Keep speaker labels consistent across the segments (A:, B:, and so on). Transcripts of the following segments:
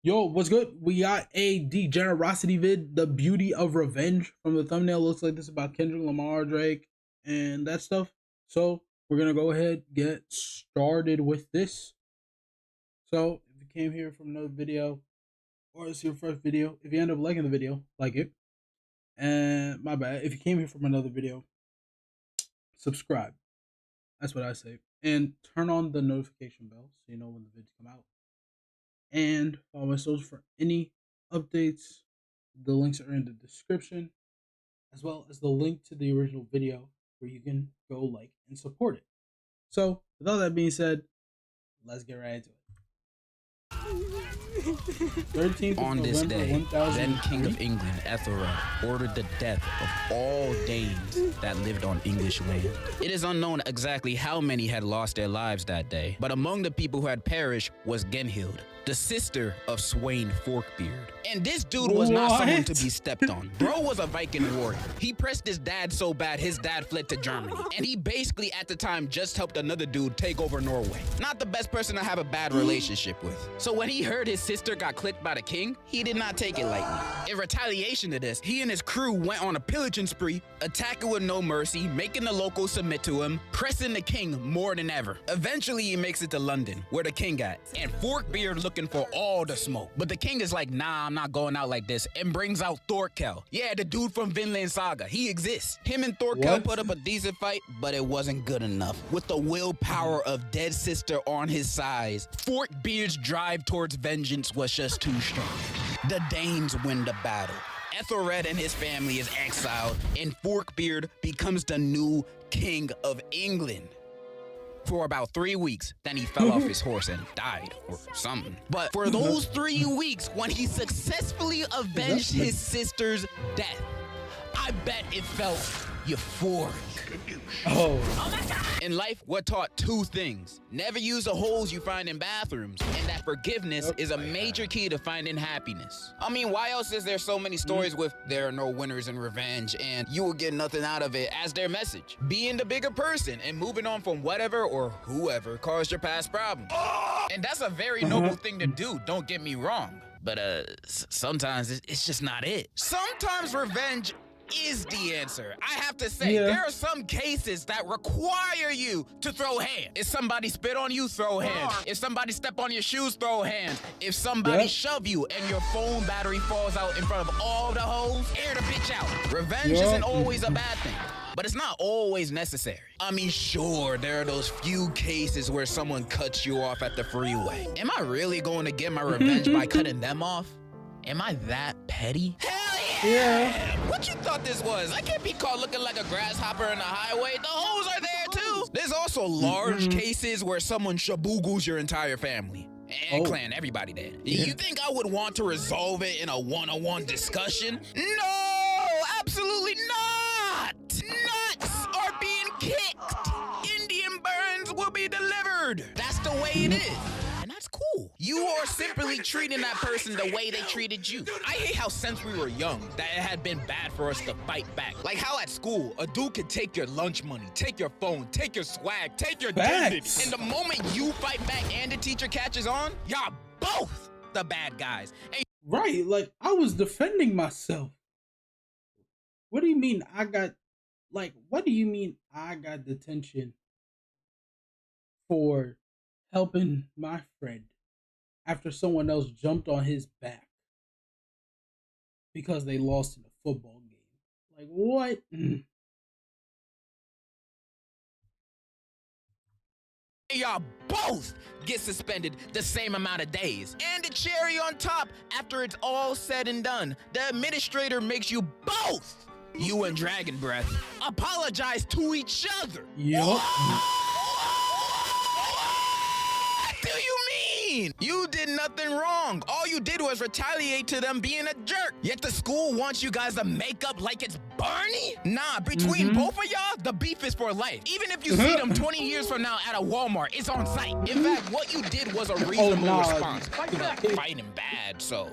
A: Yo, what's good? We got a Degenerocity vid, The Beauty of Revenge. From the thumbnail, looks like this is about Kendrick Lamar, Drake, and that stuff. So we're gonna go ahead get started with this. So if you came here from another video, or it's your first video, if you end up liking the video, like it. And my bad, if you came here from another video, subscribe. That's what I say. And turn on the notification bell so you know when the vids come out. And follow my socials for any updates. The links are in the description, as well as the link to the original video where you can go like and support it. So, with all that being said, let's get right into it. 13th of
B: On this
A: November,
B: day,
A: 1003.
B: then King of England, Ethelred, ordered the death of all Danes that lived on English land. It is unknown exactly how many had lost their lives that day, but among the people who had perished was Genhild, the sister of Sweyn Forkbeard. And this dude was not someone to be stepped on. Bro was a Viking warrior. He pressed his dad so bad his dad fled to Germany. And he basically at the time just helped another dude take over Norway. Not the best person to have a bad relationship with. So when he heard his sister got clipped by the king, he did not take it lightly. In retaliation to this, he and his crew went on a pillaging spree, attacking with no mercy, making the locals submit to him, pressing the king more than ever. Eventually he makes it to London, where the king at, and Forkbeard looking for all the smoke. But the king is like, nah, I'm not going out like this, and brings out Thorkel. Yeah, the dude from Vinland Saga. He exists. Him and Thorkel put up a decent fight, but it wasn't good enough. With the willpower of dead sister on his side, Forkbeard's drive towards vengeance was just too strong. The Danes win the battle. Ethelred and his family is exiled, and Forkbeard becomes the new king of England. For about 3 weeks, then he fell off his horse and died, or something. But for those 3 weeks, when he successfully avenged his sister's death, I bet it felt euphoric.
A: Oh
B: my God. In life, we're taught two things. Never use the holes you find in bathrooms, and that forgiveness is a major key to finding happiness. I mean, why else is there so many stories with there are no winners in revenge and you will get nothing out of it as their message? Being the bigger person and moving on from whatever or whoever caused your past problems. And that's a very noble thing to do, don't get me wrong. But sometimes it's just not it. Sometimes revenge is the answer. I have to say, there are some cases that require you to throw hands. If somebody spit on you, throw hands. If somebody step on your shoes, throw hands. If somebody shove you and your phone battery falls out in front of all the hoes, air the bitch out. Revenge isn't always a bad thing, but it's not always necessary. I mean, sure, there are those few cases where someone cuts you off at the freeway. Am I really going to get my revenge by cutting them off? Am I that petty? Hell yeah! What you thought this was? I can't be caught looking like a grasshopper on the highway. The hoes are there too. There's also large cases where someone shaboogles your entire family. And clan, everybody dead. You think I would want to resolve it in a one-on-one discussion? No, absolutely not! Nuts are being kicked! Indian burns will be delivered! That's the way it is. And that's cool. You are simply treating that person the way they treated you. I hate how since we were young, that it had been bad for us to fight back. Like how at school, a dude could take your lunch money, take your phone, take your swag, take your dignity. And the moment you fight back and the teacher catches on, y'all both the bad guys. And
A: right, like I was defending myself. What do you mean I got, like, what do you mean I got detention for helping my friend after someone else jumped on his back because they lost in a football game? Like, what?
B: Y'all both get suspended the same amount of days. And the cherry on top, after it's all said and done, the administrator makes you both, you and Dragon Breath, apologize to each other.
A: Yup.
B: You did nothing wrong. All you did was retaliate to them being a jerk. Yet the school wants you guys to make up like it's Barney? Nah, between both of y'all, the beef is for life. Even if you see them 20 years from now at a Walmart, it's on site. In fact, what you did was a reasonable response. Fighting bad, so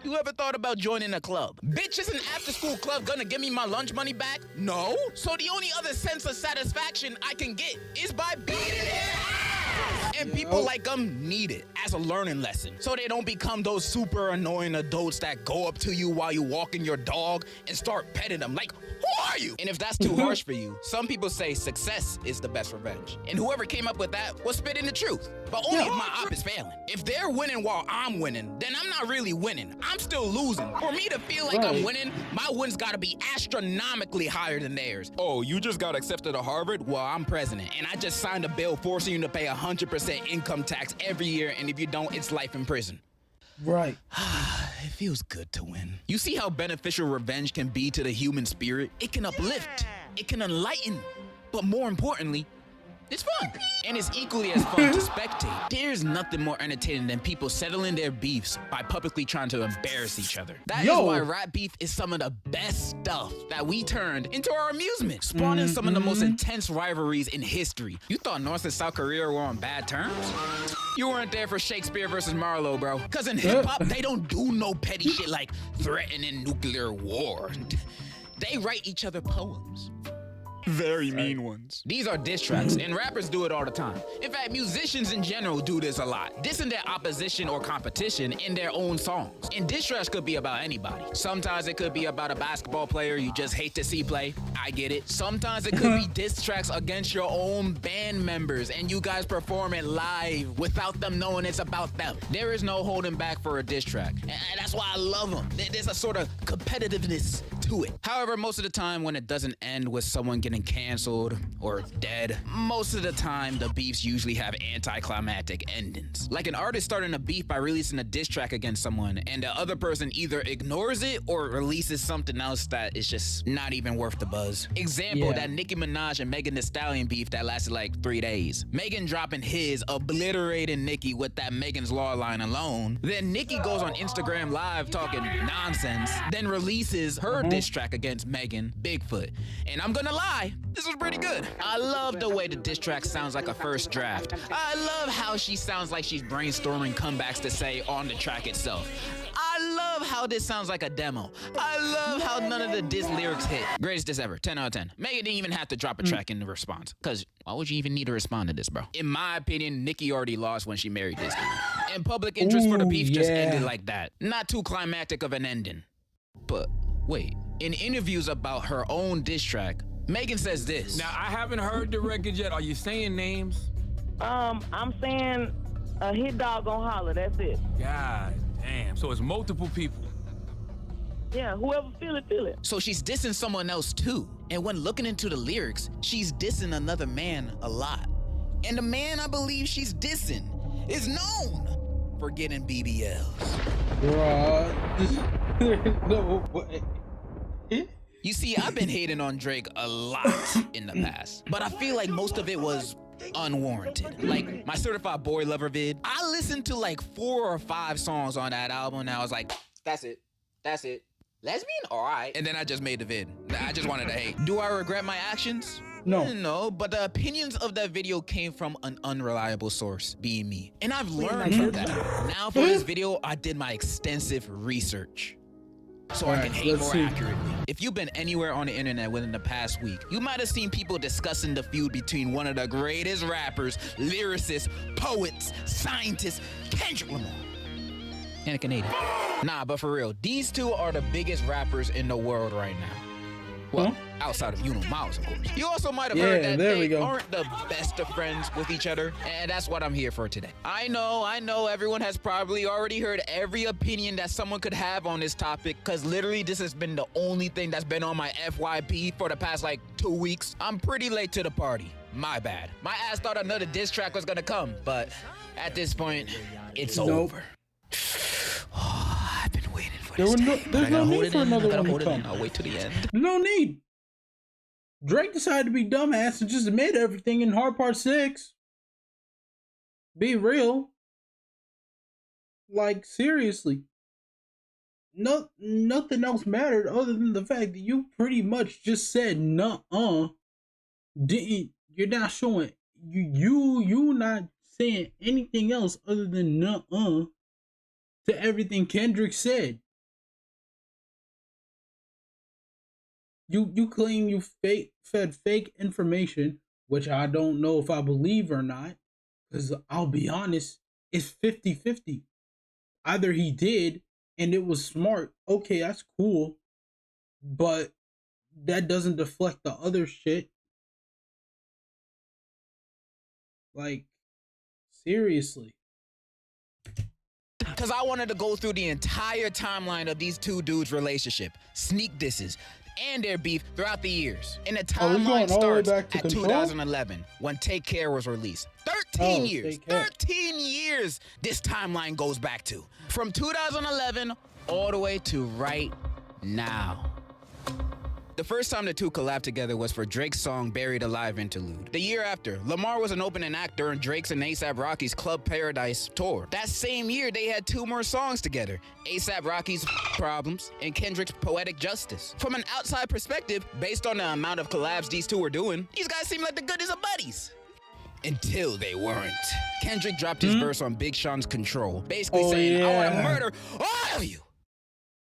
B: you ever thought about joining a club? Bitch, is an after-school club gonna give me my lunch money back? No. So the only other sense of satisfaction I can get is by beating it. And people like them need it as a learning lesson, so they don't become those super annoying adults that go up to you while you walking your dog and start petting them like, who are you? And if that's too harsh for you, some people say success is the best revenge. And whoever came up with that was spitting the truth. But only if my op is failing. If they're winning while I'm winning, then I'm not really winning. I'm still losing. For me to feel like I'm winning, my wins gotta be astronomically higher than theirs. Oh, you just got accepted to Harvard? Well, I'm president, and I just signed a bill forcing you to pay 100% income tax every year, and if you don't, it's life in prison.
A: Right.
B: It feels good to win. You see how beneficial revenge can be to the human spirit? It can uplift, it can enlighten, but more importantly, it's fun. And it's equally as fun to spectate. There's nothing more entertaining than people settling their beefs by publicly trying to embarrass each other. That is why rap beef is some of the best stuff that we turned into our amusement, spawning some of the most intense rivalries in history. You thought North and South Korea were on bad terms? You weren't there for Shakespeare versus Marlowe, bro. Cause in hip hop, they don't do no petty shit like threatening nuclear war. They write each other poems. Very mean ones. These are diss tracks, and rappers do it all the time. In fact, musicians in general do this a lot, dissing their opposition or competition in their own songs. And diss tracks could be about anybody. Sometimes it could be about a basketball player you just hate to see play. I get it. Sometimes it could be diss tracks against your own band members, and you guys perform it live without them knowing it's about them. There is no holding back for a diss track, and that's why I love them. There's a sort of competitiveness to it. However, most of the time when it doesn't end with someone getting canceled or dead, most of the time the beefs usually have anticlimactic endings. Like an artist starting a beef by releasing a diss track against someone, and the other person either ignores it or releases something else that is just not even worth the buzz. Example, that Nicki Minaj and Megan Thee Stallion beef that lasted like 3 days. Megan dropping his, obliterating Nicki with that Megan's Law line alone. Then Nicki goes on Instagram Live talking nonsense, then releases her diss track against Megan, Bigfoot. And I'm gonna lie, this was pretty good. I love the way the diss track sounds like a first draft. I love how she sounds like she's brainstorming comebacks to say on the track itself. I love how this sounds like a demo. I love how none of the diss lyrics hit. Greatest diss ever, 10 out of 10. Megan didn't even have to drop a track in the response, because why would you even need to respond to this, bro? In my opinion, Nicki already lost when she married this dude. And public interest for the beef just ended like that. Not too climactic of an ending. But wait, in interviews about her own diss track, Megan says this.
C: Now, I haven't heard the record yet. Are you saying names?
D: I'm saying a hit dog gon' holler, that's it.
C: God damn, so it's multiple people.
D: Yeah, whoever feel it, feel it.
B: So she's dissing someone else too. And when looking into the lyrics, she's dissing another man a lot. And the man I believe she's dissing is known for getting BBLs.
A: Bruh, no way.
B: You see, I've been hating on Drake a lot in the past, but I feel like most of it was unwarranted. Like my Certified Boy Lover vid, I listened to like 4 or 5 songs on that album and I was like, that's it. Lesbian? All right. And then I just made the vid. I just wanted to hate. Do I regret my actions?
A: No.
B: No, but the opinions of that video came from an unreliable source, being me. And I've learned from that. Now for this video, I did my extensive research, so I can hate more accurately. If you've been anywhere on the internet within the past week, you might have seen people discussing the feud between one of the greatest rappers, lyricists, poets, scientists, Kendrick Lamar, and a Canadian. Nah, but for real, these two are the biggest rappers in the world right now. Well, outside of Miles, of course. You also might have heard that they aren't the best of friends with each other, and that's what I'm here for today. I know, everyone has probably already heard every opinion that someone could have on this topic, because literally this has been the only thing that's been on my FYP for the past like 2 weeks. I'm pretty late to the party. My bad. My ass thought another diss track was gonna come, but at this point, it's over. I've been waiting for this day.
A: There's no need for another one to come.
B: I'll wait till the end.
A: No need. Drake decided to be dumbass and just admit everything in Hard Part 6. Be real. Like, seriously. Nothing else mattered other than the fact that you pretty much just said nuh-uh. You're not showing, you not saying anything else other than nuh-uh to everything Kendrick said. You claim you fed fake information, which I don't know if I believe or not, Because I'll be honest, it's 50-50. Either he did and it was smart. Okay, that's cool. But that doesn't deflect the other shit. Like, seriously.
B: Because I wanted to go through the entire timeline of these two dudes' relationship, sneak disses, and their beef throughout the years. And the timeline starts at
A: Control?
B: 2011 when Take Care was released. 13 years. 13 years this timeline goes back to. From 2011 all the way to right now. The first time the two collabed together was for Drake's song Buried Alive interlude. The year after, Lamar was an opening act during Drake's and A$AP Rocky's Club Paradise tour. That same year, they had two more songs together, A$AP Rocky's Problems and Kendrick's Poetic Justice. From an outside perspective, based on the amount of collabs these two were doing, these guys seem like the goodest of buddies. Until they weren't. Kendrick dropped his verse on Big Sean's Control, basically saying, I want to murder all of you.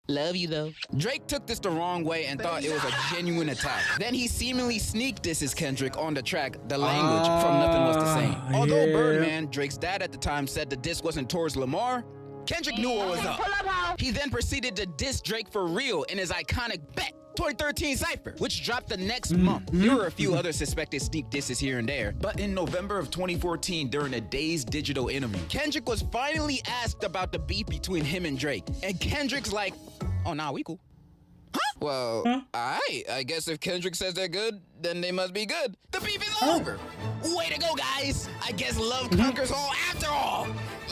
B: Love you though. Drake took this the wrong way and thought it was a genuine attack. Then he seemingly sneak disses Kendrick on the track The Language from Nothing Was the Same. Although Birdman, Drake's dad at the time, said the diss wasn't towards Lamar, Kendrick knew what was up. He then proceeded to diss Drake for real in his iconic Bet 2013 Cypher, which dropped the next month. There were a few other suspected sneak disses here and there, but in November of 2014, during a Days Digital interview, Kendrick was finally asked about the beef between him and Drake, and Kendrick's like, oh, nah, we cool. Huh? Well, I guess if Kendrick says they're good, then they must be good. The beef is over. Way to go, guys. I guess love conquers all after all.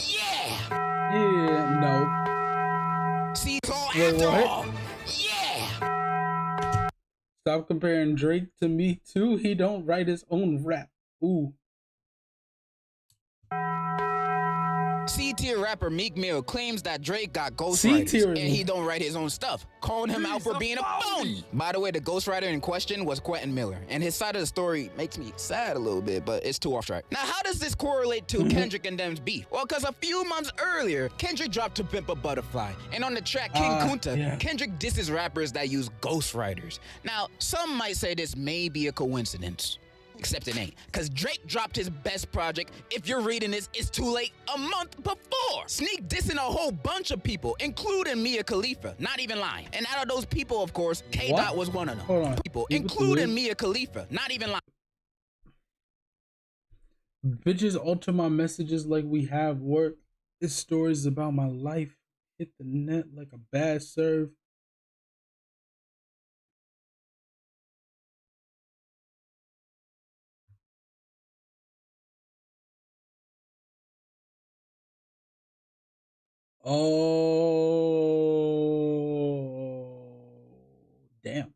B: Yeah.
A: Yeah, no.
B: See, it's all after all. Yeah.
A: Stop comparing Drake to Me Too. He don't write his own rap. Ooh.
B: C-tier rapper Meek Mill claims that Drake got ghostwriters and he don't write his own stuff, calling him out for being a phony. By the way, the ghostwriter in question was Quentin Miller, and his side of the story makes me sad a little bit, but it's too off track. Now, how does this correlate to Kendrick and them's beef? Well, because a few months earlier, Kendrick dropped To Pimp a Butterfly, and on the track King Kunta, Kendrick disses rappers that use ghostwriters. Now, some might say this may be a coincidence. Except it ain't, because Drake dropped his best project, if you're reading this, it's too late, a month before. Sneak dissing a whole bunch of people, including Mia Khalifa, not even lying. And out of those people, of course, K-Dot was one of them. People, including Mia Khalifa, not even lying.
A: Bitches alter my messages like we have work. It's stories about my life. Hit the net like a bad serve. Oh, damn.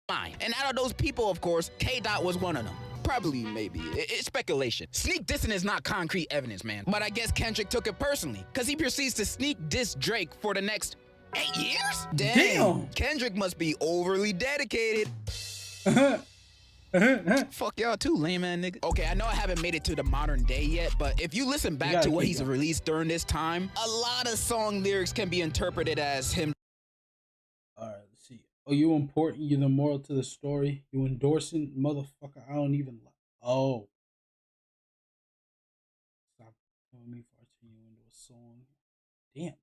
B: And out of those people, of course, K-Dot was one of them. Probably, maybe. It's speculation. Sneak dissing is not concrete evidence, man. But I guess Kendrick took it personally, because he proceeds to sneak diss Drake for the next 8 years? Damn. Kendrick must be overly dedicated. Fuck y'all too, lame ass nigga. Okay, I know I haven't made it to the modern day yet, but if you listen back to what he's released during this time, a lot of song lyrics can be interpreted as him.
A: All right, let's see. Oh, you important? You the moral to the story? You endorsing? Motherfucker, I don't even like. Oh. Stop telling me before I turn you into a song. Damn.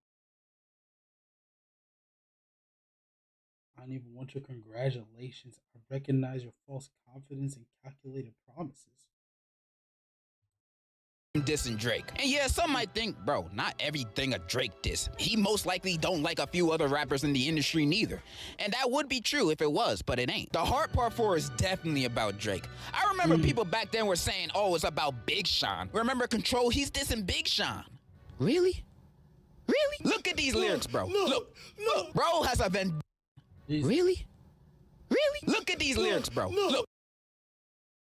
A: I don't even want your congratulations. I recognize your false confidence and calculated promises.
B: Dissing Drake. And yeah, some might think, bro, not everything a Drake diss. He most likely don't like a few other rappers in the industry neither. And that would be true if it was, but it ain't. The Hard Part 4 is definitely about Drake. I remember people back then were saying, oh, it's about Big Sean. Remember Control? He's dissing Big Sean. Really? Really? Look at these lyrics, bro. Look. Bro has a Really? Really? Look at these lyrics, bro. Look.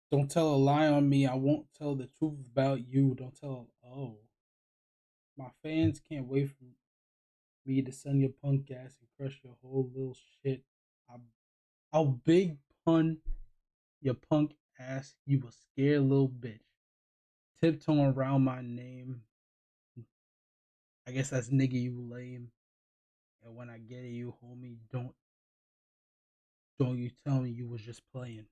A: Don't tell a lie on me. I won't tell the truth about you. Don't tell. Oh. My fans can't wait for me to send your punk ass and crush your whole little shit. I'll big pun your punk ass, you a scared little bitch. Tiptoeing around my name. I guess that's nigga, you lame. And when I get it, you homie, don't you tell me you was just playing.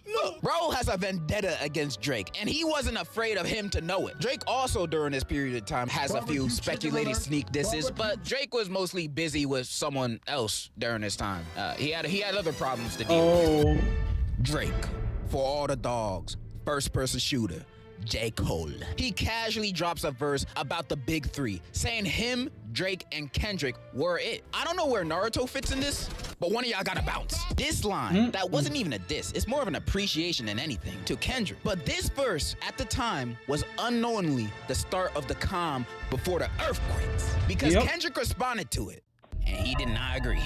B: Look, bro has a vendetta against Drake, and he wasn't afraid of him to know it. Drake also, during this period of time, has a few speculated sneak disses, but Drake was mostly busy with someone else during this time. He had other problems to deal with. Drake, for all the dogs, first-person shooter, J. Cole. He casually drops a verse about the big three, saying him, Drake, and Kendrick were it. I don't know where Naruto fits in this, but one of y'all gotta bounce. This line, that wasn't even a diss. It's more of an appreciation than anything to Kendrick. But this verse, at the time, was unknowingly the start of the calm before the earthquakes. Because Kendrick responded to it, and he did not agree.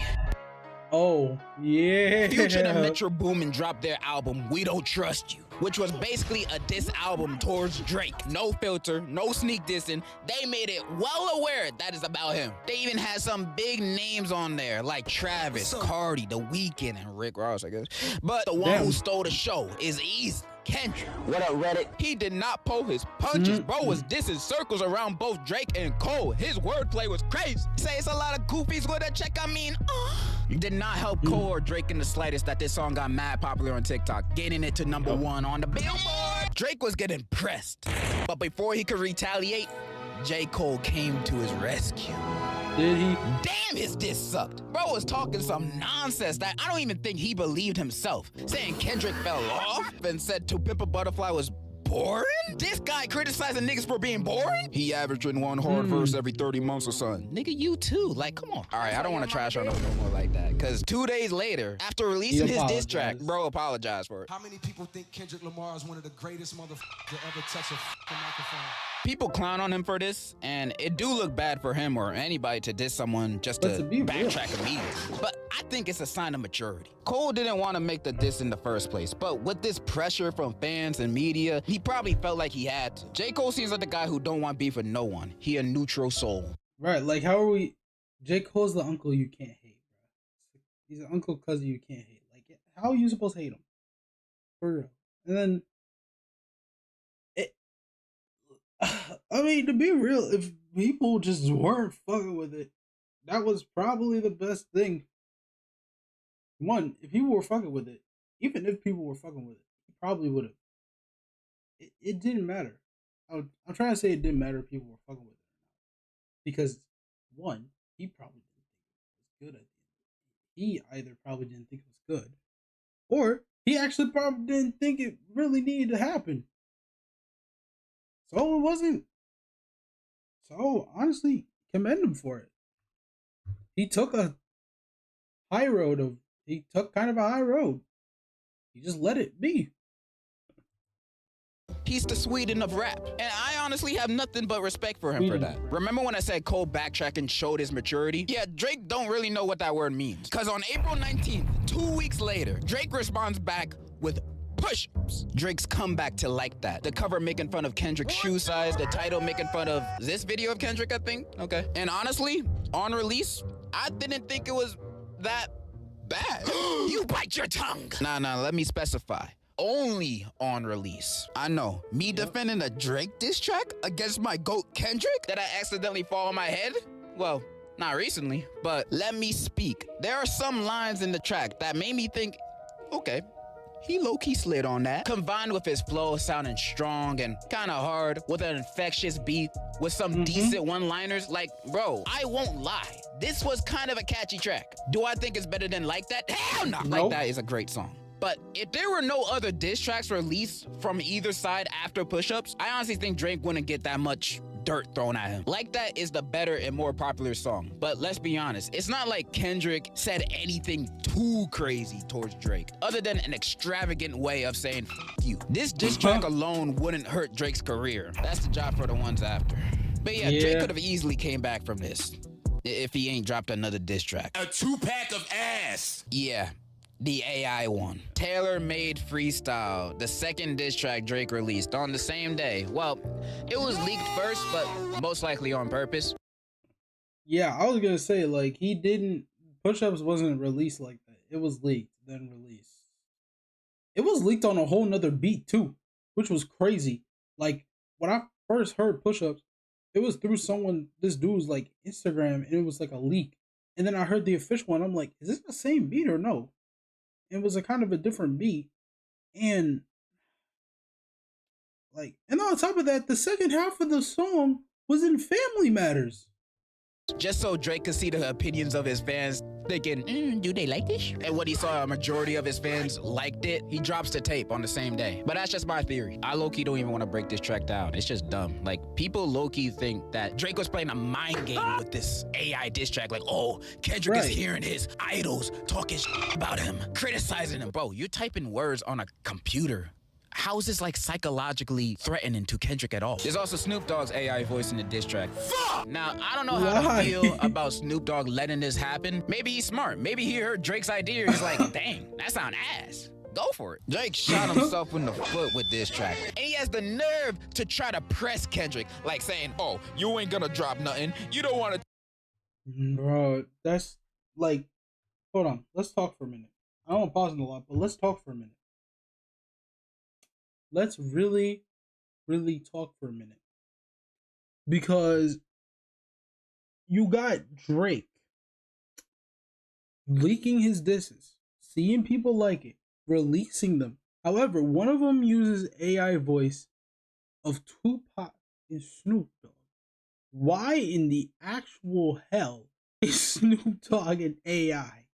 A: Oh, yeah.
B: Future and Metro Boomin dropped their album, We Don't Trust You, which was basically a diss album towards Drake. No filter, no sneak dissing. They made it well aware that is about him. They even had some big names on there, like Travis, Cardi, The Weeknd, and Rick Ross, I guess. But the one who stole the show is easy. Kendrick. What up, Reddit? He did not pull his punches. Bro was dissing circles around both Drake and Cole. His wordplay was crazy. Say it's a lot of goofies with a check, I mean, did not help Cole or Drake in the slightest that this song got mad popular on TikTok, getting it to #1 on the Billboard. Drake was getting pressed, but before he could retaliate, J. Cole came to his rescue.
A: Did he?
B: Damn, his diss sucked. Bro was talking some nonsense that I don't even think he believed himself, saying Kendrick fell off and said To Pimp a Butterfly was boring? This guy criticizing niggas for being boring? He averaging one hard verse every 30 months or something. Nigga, you too. Like, come on. All right, I don't want to trash on him no more like that. Because 2 days later, after releasing his diss track, bro apologized for it.
E: How many people think Kendrick Lamar is one of the greatest motherfuckers to ever touch a microphone?
B: People clown on him for this, and it do look bad for him or anybody to diss someone just to backtrack immediately. But I think it's a sign of maturity. Cole didn't want to make the diss in the first place, but with this pressure from fans and media, he probably felt like he had to. J. Cole seems like the guy who don't want beef with no one. He a neutral soul.
A: Right, like how are we... J. Cole's the uncle you can't hate, bro. He's an uncle cousin you can't hate. Like, how are you supposed to hate him? For real. And then... I mean, to be real, if people just weren't fucking with it, that was probably the best thing. One, if people were fucking with it, even if people were fucking with it, he probably would have. It didn't matter. I'm trying to say it didn't matter if people were fucking with it. Because, one, he probably didn't think it was good at the end. He either probably didn't think it was good, or he actually probably didn't think it really needed to happen. So it wasn't. So honestly, commend him for it. He took a high road he took kind of a high road. He just let it be.
B: He's the Sweden of rap, and I honestly have nothing but respect for him for that. Remember when I said Cole backtracking showed his maturity? Yeah, Drake don't really know what that word means. Cause on April 19th, 2 weeks later, Drake responds back with push-ups. Drake's comeback to Like That. The cover making fun of Kendrick's shoe size. The title making fun of this video of Kendrick, I think. Okay. And honestly, on release, I didn't think it was that bad. You bite your tongue. Nah, let me specify. Only on release. I know, me defending a Drake diss track against my GOAT Kendrick that I accidentally fall on my head? Well, not recently, but let me speak. There are some lines in the track that made me think, okay, he low-key slid on that. Combined with his flow sounding strong and kind of hard with an infectious beat with some decent one-liners, like, bro, I won't lie. This was kind of a catchy track. Do I think it's better than Like That? Hell no! Nope. Like That is a great song. But if there were no other diss tracks released from either side after Push-Ups, I honestly think Drake wouldn't get that much dirt thrown at him. Like That is the better and more popular song. But let's be honest, it's not like Kendrick said anything too crazy towards Drake, other than an extravagant way of saying F you. This diss track alone wouldn't hurt Drake's career. That's the job for the ones after. But yeah, Drake could have easily came back from this if he ain't dropped another diss track.
C: A 2-pack of ass.
B: Yeah. The AI one. Tailor-Made Freestyle, the second diss track Drake released on the same day. Well, it was leaked first, but most likely on purpose.
A: Yeah, I was gonna say, like, he didn't... Push-Ups wasn't released like that. It was leaked, then released. It was leaked on a whole nother beat, too, which was crazy. Like, when I first heard Push-Ups, it was through this dude's, like, Instagram, and it was, like, a leak. And then I heard the official one, I'm like, is this the same beat or no? It was a kind of a different beat, And like, and on top of that, the second half of the song was in Family Matters.
B: Just so Drake could see the opinions of his fans, thinking, do they like this? And when he saw a majority of his fans liked it, he drops the tape on the same day. But that's just my theory. I low-key don't even want to break this track down. It's just dumb. Like, people low-key think that Drake was playing a mind game with this AI diss track. Like, oh, Kendrick is hearing his idols talking about him, criticizing him. Bro, you're typing words on a computer. How is this like psychologically threatening to Kendrick at all? There's also Snoop Dogg's AI voice in the diss track. Fuck! Now, I don't know how to feel about Snoop Dogg letting this happen. Maybe he's smart. Maybe he heard Drake's idea. He's like, dang, that sound ass. Go for it. Drake shot himself in the foot with this track. And he has the nerve to try to press Kendrick, like saying, oh, you ain't gonna drop nothing. You don't want to.
A: Bro, that's like, hold on. Let's talk for a minute. I don't want to pause in a lot, but let's talk for a minute. Let's really talk for a minute. Because you got Drake leaking his disses, seeing people like it, releasing them. However, one of them uses AI voice of Tupac and Snoop Dogg. Why in the actual hell is Snoop Dogg an AI?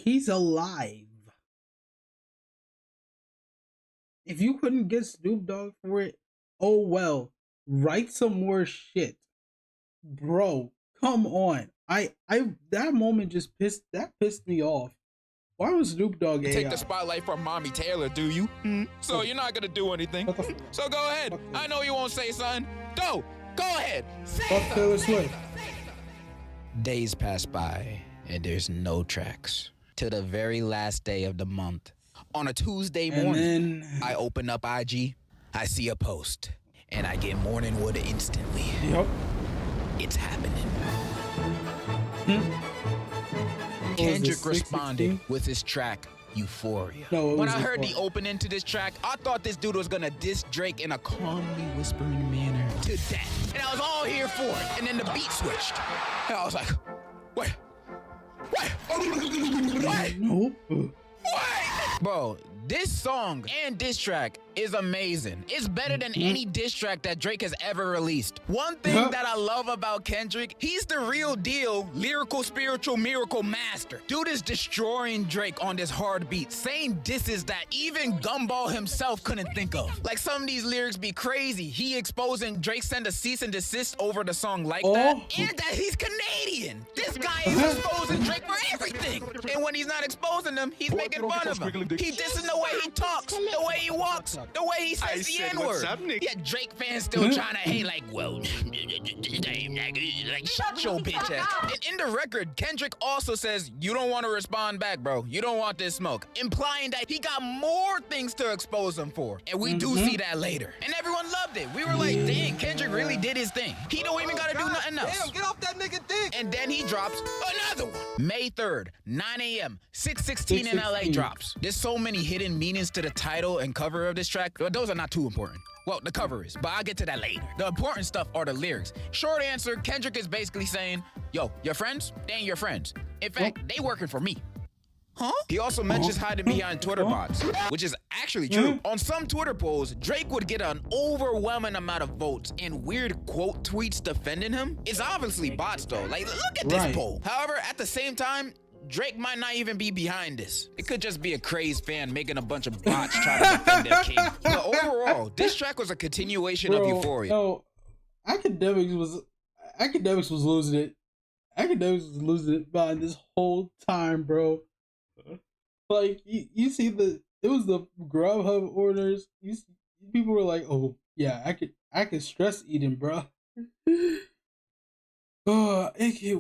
A: He's alive. If you couldn't get Snoop Dogg for it, oh well. Write some more shit. Bro, come on. That moment just pissed me off. Why was Snoop Dogg AI?
B: Take the spotlight from Mommy Taylor, do you? So you're not gonna do anything. So go ahead. I know you won't say something. Go ahead.
A: Fuck Taylor Swift.
B: Days pass by and there's no tracks. Till the very last day of the month. On a Tuesday morning, I open up IG, I see a post, and I get morning wood instantly.
A: Yep.
B: It's happening. Kendrick responded with his track, Euphoria.
A: No,
B: when I heard the opening to this track, I thought this dude was gonna diss Drake in a calmly whispering manner to death. And I was all here for it. And then the beat switched. And I was like, what?
A: Nope.
B: Bro, this song and diss track is amazing. It's better than any diss track that Drake has ever released. One thing that I love about Kendrick, he's the real deal lyrical, spiritual, miracle master. Dude is destroying Drake on this hard beat, saying disses that even Gumball himself couldn't think of. Like, some of these lyrics be crazy. He exposing Drake send a cease and desist over the song like that, and that he's Canadian. This guy is exposing Drake for everything. And when he's not exposing him, he's making fun of him. He dissing the way he talks, the way he walks, the way he says the N-word. Yet Drake fans still trying to hate like, well, like, shut your bitch ass. And in the record, Kendrick also says, you don't want to respond back, bro. You don't want this smoke. Implying that he got more things to expose him for. And we do see that later. And everyone loved it. We were like, dang, Kendrick really did his thing. He don't even gotta do nothing else.
E: Damn, get off that nigga dick.
B: And then he drops another one. May 3rd, 9 a.m., 6:16 in LA drops. There's so many hidden meanings to the title and cover of this track, but those are not too important. Well, the cover is, but I'll get to that later. The important stuff are the lyrics. Short answer, Kendrick is basically saying, yo, your friends, they ain't your friends. In fact, they working for me. Huh? He also mentions hiding behind Twitter bots, which is actually true. On some Twitter polls, Drake would get an overwhelming amount of votes and weird quote tweets defending him. It's obviously bots though. Like, look at this poll. However, at the same time, Drake might not even be behind this. It could just be a crazy fan making a bunch of bots trying to defend their king. But overall, this track was a continuation of Euphoria.
A: No, Academics was losing it. Academics was losing it behind this whole time, bro. Like, you see it was the Grubhub orders. People were like, oh yeah, I could stress eating, bro. He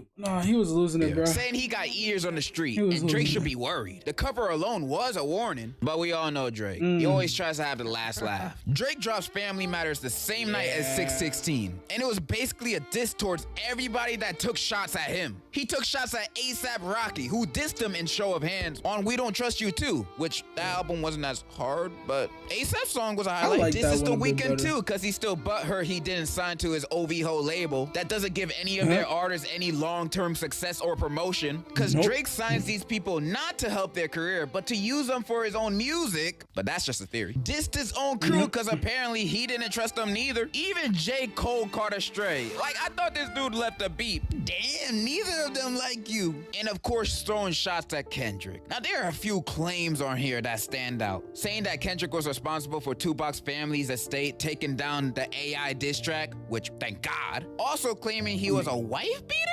A: was losing it, bro.
B: Saying he got ears on the street, and Drake should be worried. The cover alone was a warning, but we all know Drake. He always tries to have the last laugh. Drake drops Family Matters the same night as 6:16, and it was basically a diss towards everybody that took shots at him. He took shots at A$AP Rocky, who dissed him in Show of Hands on We Don't Trust You Too, which that album wasn't as hard, but A$AP's song was a highlight. This is The Weeknd too, because he still butthurt he didn't sign to his OVO label that doesn't give any of their their artists any long-term success or promotion, because Drake signs these people not to help their career, but to use them for his own music. But that's just a theory. Dissed his own crew because apparently he didn't trust them neither. Even J. Cole caught a stray. Like, I thought this dude left a beat. Damn, neither of them like you. And of course, throwing shots at Kendrick. Now, there are a few claims on here that stand out. Saying that Kendrick was responsible for Tupac's family's estate taking down the AI diss track, which, thank God. Also claiming he was a wife beater?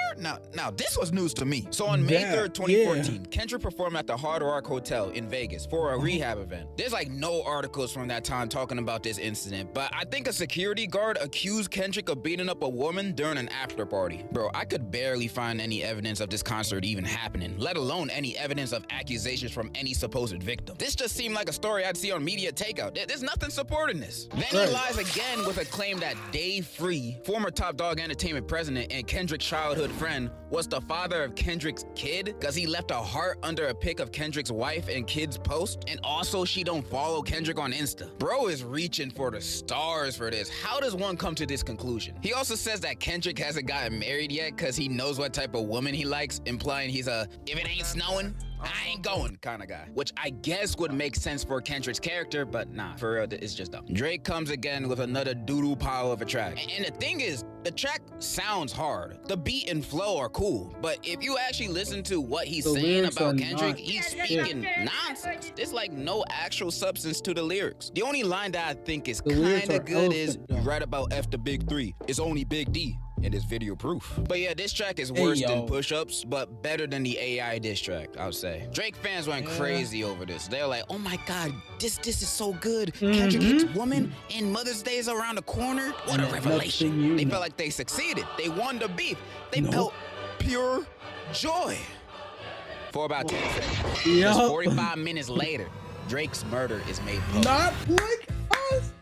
B: Now, this was news to me. So on May 3rd, 2014, Kendrick performed at the Hard Rock Hotel in Vegas for a rehab event. There's like no articles from that time talking about this incident, but I think a security guard accused Kendrick of beating up a woman during an after party. Bro, I could barely find any evidence of this concert even happening, let alone any evidence of accusations from any supposed victim. This just seemed like a story I'd see on Media Takeout. There's nothing supporting this. Then he lies again with a claim that Dave Free, former Top Dog Entertainment president and Kendrick's childhood friend, was the father of Kendrick's kid because he left a heart under a pic of Kendrick's wife and kid's post, and also she don't follow Kendrick on Insta. Bro is reaching for the stars for this. How does one come to this conclusion? He also says that Kendrick hasn't gotten married yet because he knows what type of woman he likes, implying he's a if it ain't snowing, I ain't going kind of guy, which I guess would make sense for Kendrick's character, but nah, for real, it's just dumb. Drake comes again with another doodle pile of a track. And the thing is, the track sounds hard. The beat and flow are cool, but if you actually listen to what he's saying about Kendrick, he's speaking nonsense. There's like no actual substance to the lyrics. The only line that I think is kind of good is, you write about F the big three, it's only Big D. And it's video proof. But yeah, this track is worse than Push-Ups, but better than the AI diss track, I would say. Drake fans went crazy over this. They're like, oh my God, this is so good. Kendrick hits woman and Mother's Day is around the corner. What a revelation. They felt like they succeeded. They won the beef. They felt pure joy. For about 10 seconds. Just 45 minutes later, Drake's murder is made public.
A: Not like us.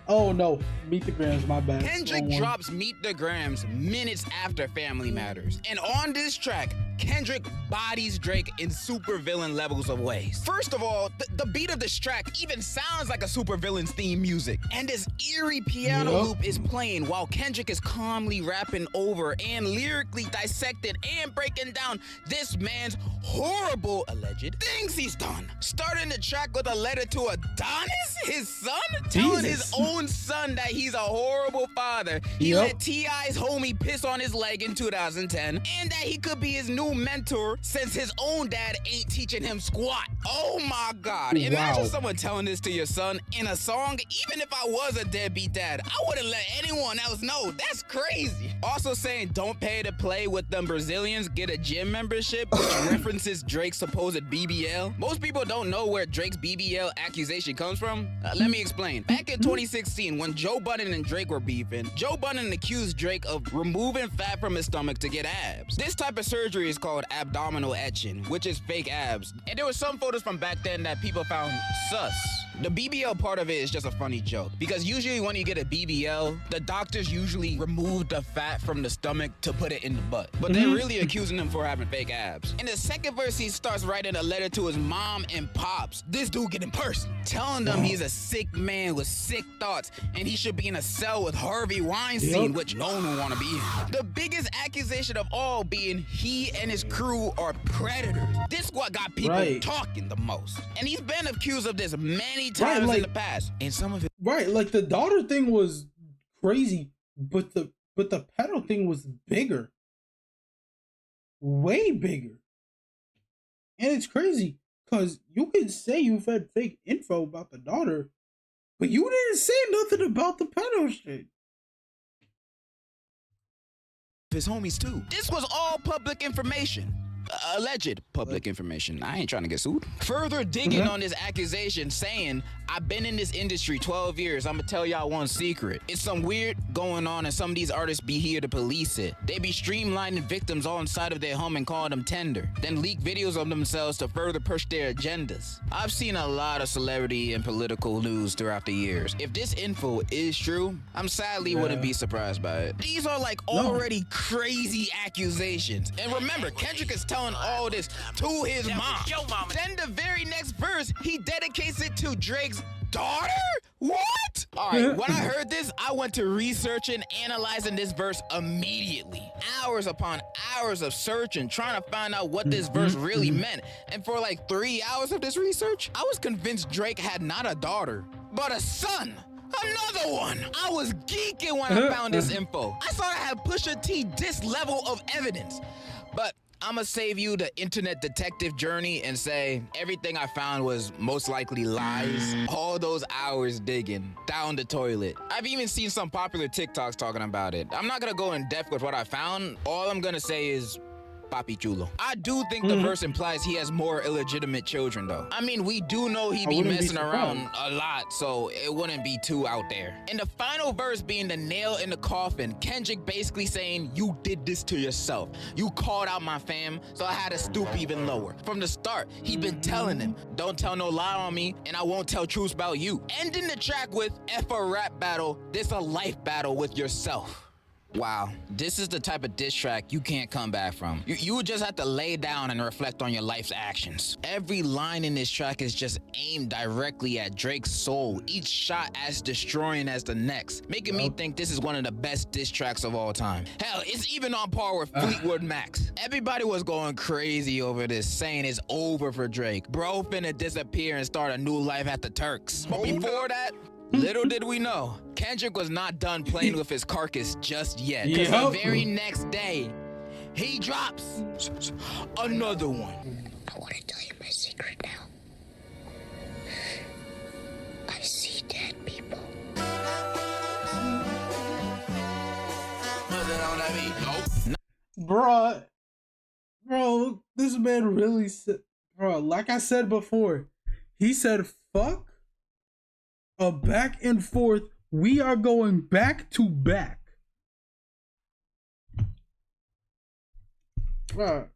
A: Oh no, Meet the Grams, my bad.
B: Kendrick drops Meet the Grams minutes after Family Matters. And on this track, Kendrick bodies Drake in supervillain levels of ways. First of all, the beat of this track even sounds like a supervillain's theme music. And this eerie piano loop is playing while Kendrick is calmly rapping over and lyrically dissecting and breaking down this man's horrible alleged things he's done. Starting the track with a letter to Adonis, his son, telling his own son that he's a horrible father. He let T.I.'s homie piss on his leg in 2010, and that he could be his new mentor since his own dad ain't teaching him squat. Oh my God. Imagine someone telling this to your son in a song. Even if I was a deadbeat dad, I wouldn't let anyone else know. That's crazy. Also saying don't pay to play with them Brazilians, get a gym membership, which references Drake's supposed BBL. Most people don't know where Drake's BBL accusation comes from. Let me explain. Back in 2016, when Joe Budden and Drake were beefing, Joe Budden accused Drake of removing fat from his stomach to get abs. This type of surgery is called abdominal etching, which is fake abs. And there were some photos from back then that people found sus. The BBL part of it is just a funny joke, because usually when you get a BBL, the doctors usually remove the fat from the stomach to put it in the butt. But they're really accusing him for having fake abs. In the second verse, he starts writing a letter to his mom and pops. This dude getting personal, telling them he's a sick man with sick thoughts and he should be in a cell with Harvey Weinstein, which no one would want to be in. The biggest accusation of all being he and his crew are predators. This is what got people talking the most. And he's been accused of this many times in the past. And some of it
A: like the daughter thing was crazy, but the pedo thing was bigger. Way bigger. And it's crazy because you can say you've had fake info about the daughter, but you didn't say nothing about the pedo shit.
B: His homies too. This was all public information. Alleged public information. I ain't trying to get sued. Further digging on this accusation, saying, I've been in this industry 12 years. I'm gonna tell y'all one secret. It's some weird going on and some of these artists be here to police it. They be streamlining victims all inside of their home and calling them tender. Then leak videos of themselves to further push their agendas. I've seen a lot of celebrity and political news throughout the years. If this info is true, I'm sadly wouldn't be surprised by it. These are like already crazy accusations. And remember, Kendrick is telling all this to his mom. Then the very next verse, he dedicates it to Drake's daughter? What? All right, when I heard this, I went to researching, analyzing this verse immediately. Hours upon hours of searching, trying to find out what this verse really meant. And for like 3 hours of this research, I was convinced Drake had not a daughter, but a son. Another one! I was geeking when I found this info. I thought I had Pusha T this level of evidence. But I'ma save you the internet detective journey and say everything I found was most likely lies. All those hours digging down the toilet. I've even seen some popular TikToks talking about it. I'm not gonna go in depth with what I found. All I'm gonna say is Papi Chulo. I do think the verse implies he has more illegitimate children, though. I mean, we do know he be messing around a lot, so it wouldn't be too out there. And the final verse being the nail in the coffin, Kendrick basically saying, you did this to yourself. You called out my fam, so I had to stoop even lower. From the start, he been telling him, don't tell no lie on me, and I won't tell truths about you. Ending the track with, F a rap battle, this a life battle with yourself. Wow, this is the type of diss track you can't come back from. You would just have to lay down and reflect on your life's actions. Every line in this track is just aimed directly at Drake's soul, each shot as destroying as the next, making me think this is one of the best diss tracks of all time. Hell, it's even on par with Fleetwood Mac's. Everybody was going crazy over this, saying it's over for Drake. Bro finna disappear and start a new life at the Turks. But before that, little did we know, Kendrick was not done playing with his carcass just yet. Because the very next day, he drops another one.
F: I want to tell you my secret now. I see dead people.
A: Bruh, bro, this man really said, bro, like I said before, he said, fuck a back and forth. We are going back to back. Bruh.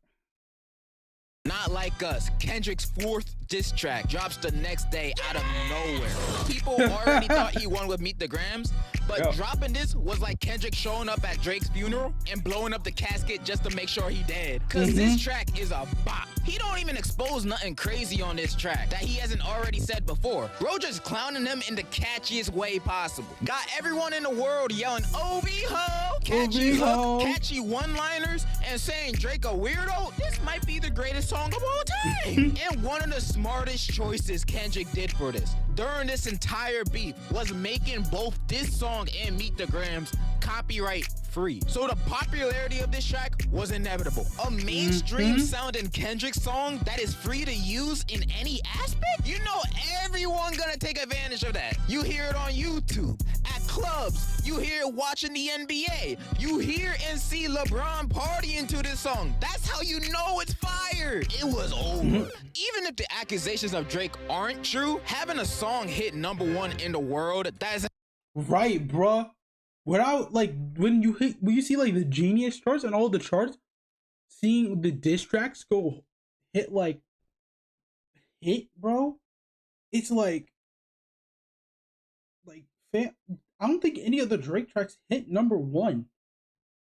B: Not Like Us, Kendrick's fourth diss track, drops the next day out of nowhere. People already thought he won with Meet the Grams, but dropping this was like Kendrick showing up at Drake's funeral and blowing up the casket just to make sure he dead. Cause this track is a bop. He don't even expose nothing crazy on this track that he hasn't already said before. Bro just clowning them in the catchiest way possible. Got everyone in the world yelling, OB ho, catchy hook, catchy one-liners, and saying Drake a weirdo. This might be the greatest song of all time. And one of the smartest choices Kendrick did for this during this entire beef was making both this song and Meet the Grams copyright free. So the popularity of this track was inevitable. A mainstream sounding Kendrick song that is free to use in any aspect? You know everyone gonna take advantage of that. You hear it on YouTube, at clubs, you hear it watching the NBA, you hear and see LeBron partying to this song. That's how you know it's fire. It was over. Even if the accusations of Drake aren't true, having a song hit #1 in the world, that is
A: right, bruh. Without, like, when you see like the Genius charts and all the charts, seeing the diss tracks go hit, bro, it's like I don't think any of the Drake tracks hit #1.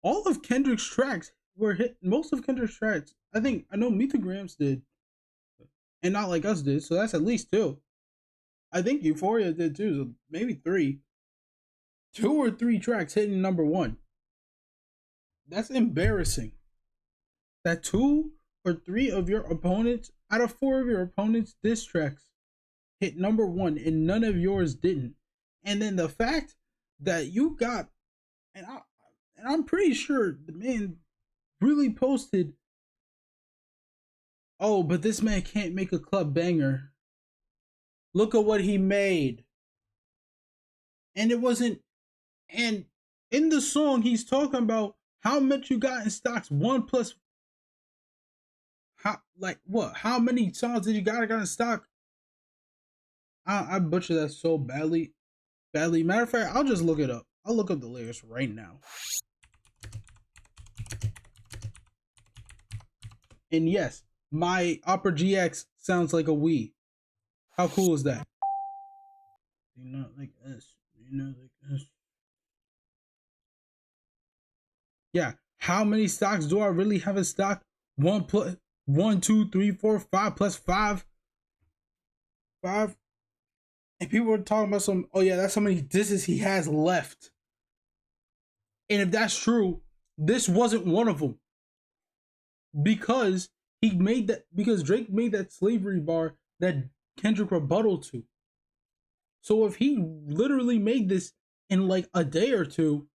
A: All of Kendrick's tracks were hit. Most of Kendrick's tracks, I know Meet the Grams did, and Not Like Us did, so that's at least 2. I think Euphoria did too, so maybe 3. 2 or 3 tracks hitting #1. That's embarrassing. That 2 or 3 of your opponents, out of 4 of your opponents' diss tracks, hit #1 and none of yours didn't. And then the fact that you got, and I'm pretty sure the man really posted, oh, but this man can't make a club banger. Look at what he made. And it wasn't. And in the song, he's talking about how much you got in stocks. How many songs did you got in stock? I butchered that so badly. Matter of fact, I'll just look it up. I'll look up the lyrics right now. And yes, my Opera GX sounds like a Wii. How cool is that? You're not like us. You're not like us. Yeah, how many stocks do I really have in stock? 1 plus 1, 2, 3, 4, 5 plus 5. 5. And people were talking about oh yeah, that's how many disses he has left. And if that's true, this wasn't one of them. Because Drake made that slavery bar that Kendrick rebutted to. So if he literally made this in like a day or two,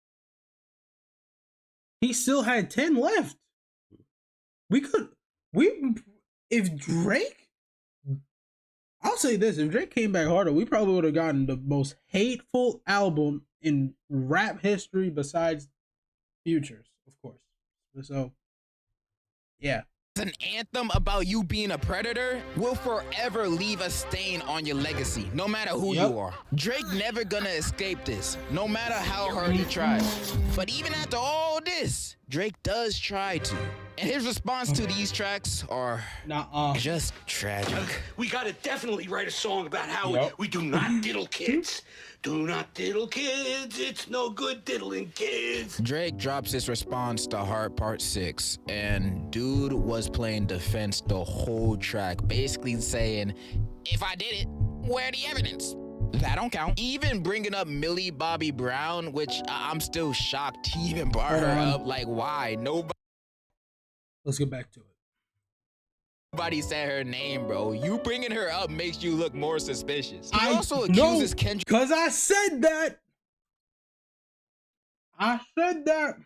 A: he still had 10 left. If Drake, I'll say this, if Drake came back harder, we probably would have gotten the most hateful album in rap history besides Future's, of course. So, yeah.
B: An anthem about you being a predator will forever leave a stain on your legacy, no matter who you are. Drake never gonna escape this, no matter how hard he tries. But even after all this, Drake does try to. And his response to these tracks are just tragic.
C: We gotta definitely write a song about how we do not diddle kids. Do not diddle kids, it's no good diddling kids.
B: Drake drops his response to Heart Part 6, and dude was playing defense the whole track, basically saying, if I did it, where the evidence? That don't count. Even bringing up Millie Bobby Brown, which I'm still shocked he even brought her up. Like, why?
A: Let's get back to it.
B: Nobody said her name, bro. You bringing her up makes you look more suspicious. He also accuses Kendrick.
A: Because I said that. I said that.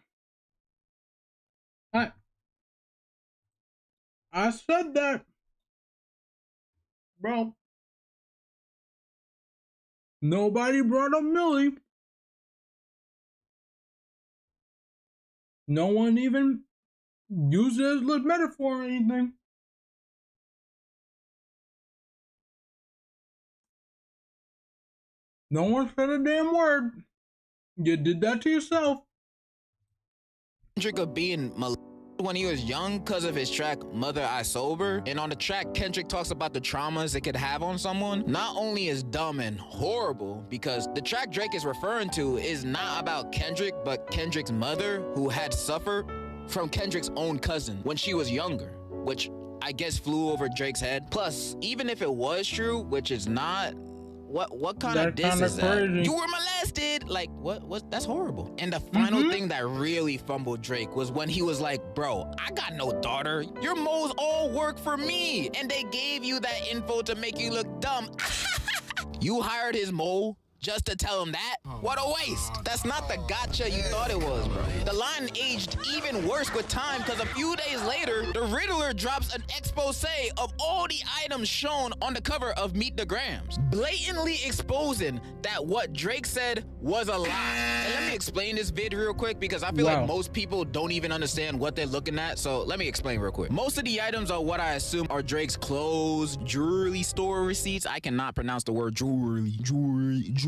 A: I said that. Bro. Nobody brought up Millie. No one even used it as a metaphor or anything. No one said a damn word. You did that to yourself.
B: Kendrick of being when he was young because of his track Mother I Sober. And on the track, Kendrick talks about the traumas it could have on someone. Not only is dumb and horrible, because the track Drake is referring to is not about Kendrick, but Kendrick's mother, who had suffered from Kendrick's own cousin when she was younger, which I guess flew over Drake's head. Plus, even if it was true, which is not, what kind of diss is that? You were molested. Like, what? That's horrible. And the final thing that really fumbled Drake was when he was like, bro, I got no daughter. Your moles all work for me. And they gave you that info to make you look dumb. You hired his mole just to tell him that? What a waste. That's not the gotcha you thought it was, bro. The line aged even worse with time because a few days later, the Riddler drops an expose of all the items shown on the cover of Meet the Grams, blatantly exposing that what Drake said was a lie. And let me explain this vid real quick because I feel like most people don't even understand what they're looking at, so let me explain real quick. Most of the items are what I assume are Drake's clothes, jewelry store receipts. I cannot pronounce the word jewelry.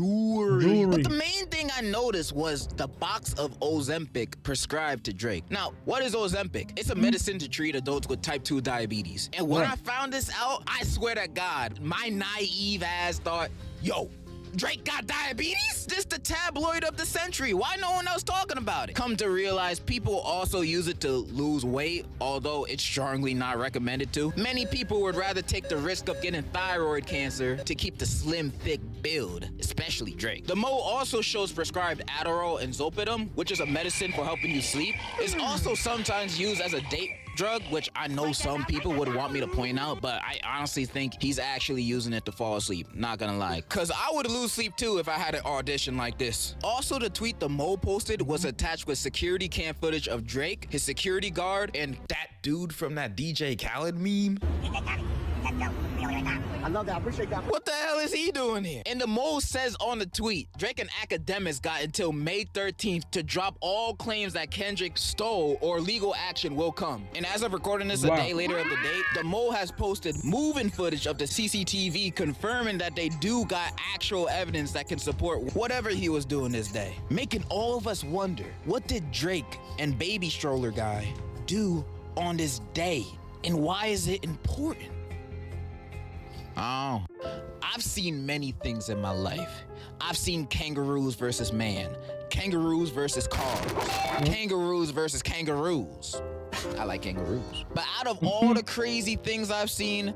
B: But the main thing I noticed was the box of Ozempic prescribed to Drake. Now, what is Ozempic? It's a medicine to treat adults with type 2 diabetes. And when I found this out, I swear to God, my naive ass thought, yo, Drake got diabetes? This the tabloid of the century. Why no one else talking about it? Come to realize people also use it to lose weight, although it's strongly not recommended to. Many people would rather take the risk of getting thyroid cancer to keep the slim, thick build, especially Drake. The Mo also shows prescribed Adderall and Zolpidem, which is a medicine for helping you sleep. It's also sometimes used as a date drug, which I know some people would want me to point out, but I honestly think he's actually using it to fall asleep, not gonna lie. Cause I would lose sleep too if I had an audition like this. Also, the tweet the Mo posted was attached with security cam footage of Drake, his security guard, and that dude from that DJ Khaled meme.
G: I love that. I appreciate that.
B: What the hell is he doing here? And the Mo says on the tweet, Drake and academics got until May 13th to drop all claims that Kendrick stole or legal action will come. And as of recording this a day later of the date, the Mo has posted moving footage of the CCTV confirming that they do got actual evidence that can support whatever he was doing this day. Making all of us wonder, what did Drake and Baby Stroller Guy do on this day? And why is it important? Oh, I've seen many things in my life. I've seen kangaroos versus man, kangaroos versus cars, kangaroos versus kangaroos. I like kangaroos. But out of all the crazy things I've seen,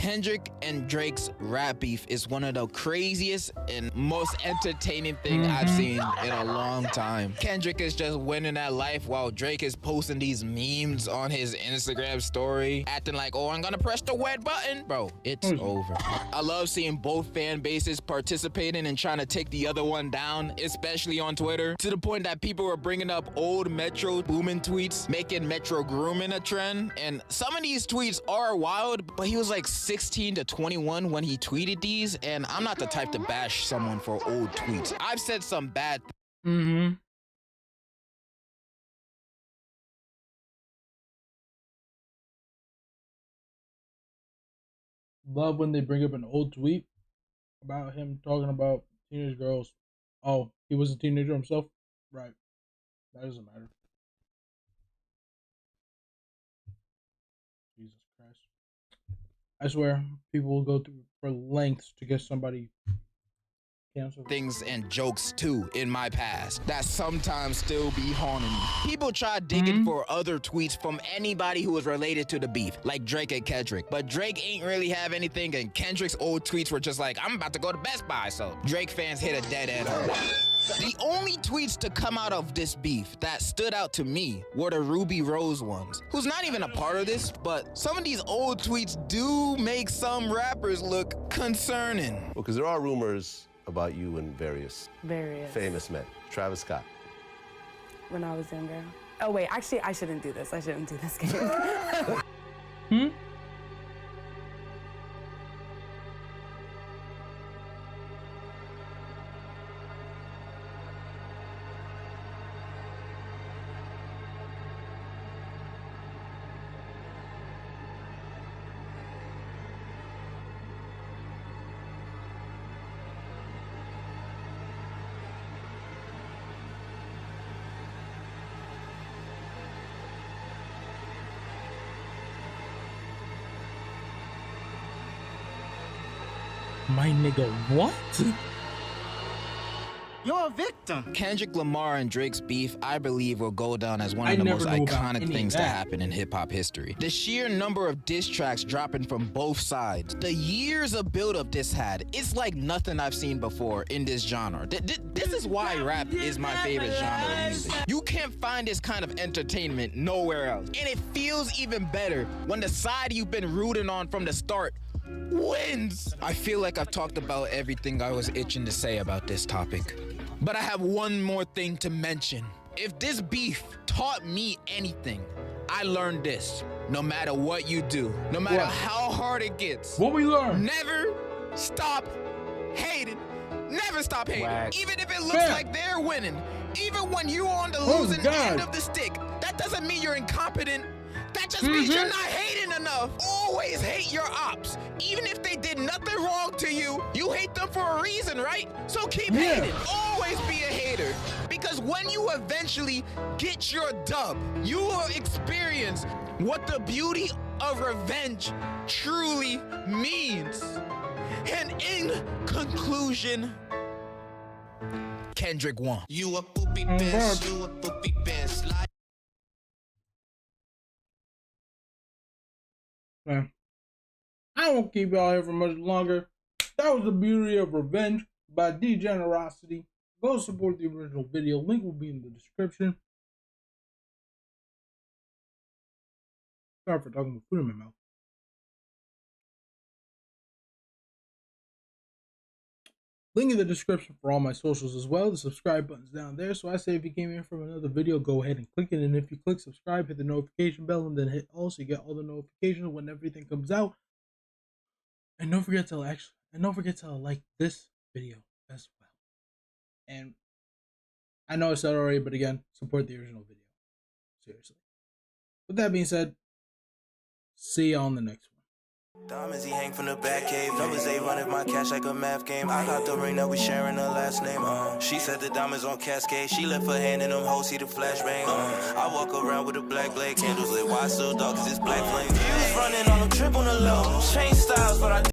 B: Kendrick and Drake's rap beef is one of the craziest and most entertaining thing I've seen in a long time. Kendrick is just winning at life while Drake is posting these memes on his Instagram story, acting like, oh, I'm gonna press the red button. Bro, it's over. I love seeing both fan bases participating and trying to take the other one down, especially on Twitter, to the point that people were bringing up old Metro Boomin tweets, making Metro grooming a trend. And some of these tweets are wild, but he was like 16 to 21 when he tweeted these, and I'm not the type to bash someone for old tweets. I've said some bad
A: Love when they bring up an old tweet about him talking about teenage girls. Oh, he was a teenager himself? Right. That doesn't matter. Jesus Christ. I swear, people will go through for lengths to get somebody canceled.
B: Things and jokes too in my past that sometimes still be haunting me. People try digging for other tweets from anybody who was related to the beef, like Drake and Kendrick. But Drake ain't really have anything, and Kendrick's old tweets were just like, I'm about to go to Best Buy, so Drake fans hit a dead end on that. The only tweets to come out of this beef that stood out to me were the Ruby Rose ones, who's not even a part of this, but some of these old tweets do make some rappers look concerning.
G: Well, because there are rumors about you and various famous men. Travis Scott.
H: When I was younger. Oh wait, actually I shouldn't do this. I shouldn't do this game.
A: My nigga, what?
I: You're a victim.
B: Kendrick Lamar and Drake's beef, I believe, will go down as one of the most iconic things to happen in hip-hop history. The sheer number of diss tracks dropping from both sides, the years of build-up this had, it's like nothing I've seen before in this genre. This is why rap is my favorite genre of music. You can't find this kind of entertainment nowhere else. And it feels even better when the side you've been rooting on from the start wins. I feel like I've talked about everything I was itching to say about this topic. But I have one more thing to mention. If this beef taught me anything, I learned this. No matter what you do, no matter how hard it gets,
A: what we learned?
B: Never stop hating. Never stop hating. Even if it looks like they're winning. Even when you're on the losing end of the stick. That doesn't mean you're incompetent. That just means you're not hating enough. Always hate your ops. Even if they did nothing wrong to you, you hate them for a reason, right? So keep hating. Always be a hater. Because when you eventually get your dub, you will experience what the beauty of revenge truly means. And in conclusion, Kendrick won.
I: You a poopy bitch, you a poopy bitch.
A: I won't keep y'all here for much longer. That was the beauty of revenge by Degenerocity. Go support the original video. Link will be in the description. Sorry for talking with food in my mouth. Link in the description for all my socials as well. The subscribe button's down there. So I say if you came in from another video, go ahead and click it. And if you click subscribe, hit the notification bell and then hit all so you get all the notifications when everything comes out. And don't forget to like this video as well. And I know I said already, but again, support the original video. Seriously. With that being said, see you on the next one.
J: Diamonds, he hang from the back cave. Numbers 8 running my cash like a math game. I got the ring that we sharing her last name. She said the diamonds on cascade. She left her hand in them hoes, see the flashbang. I walk around with a black blade, candles lit. Why so dark? 'Cause it's black flame. You was running on them trip on the low. Change styles, but I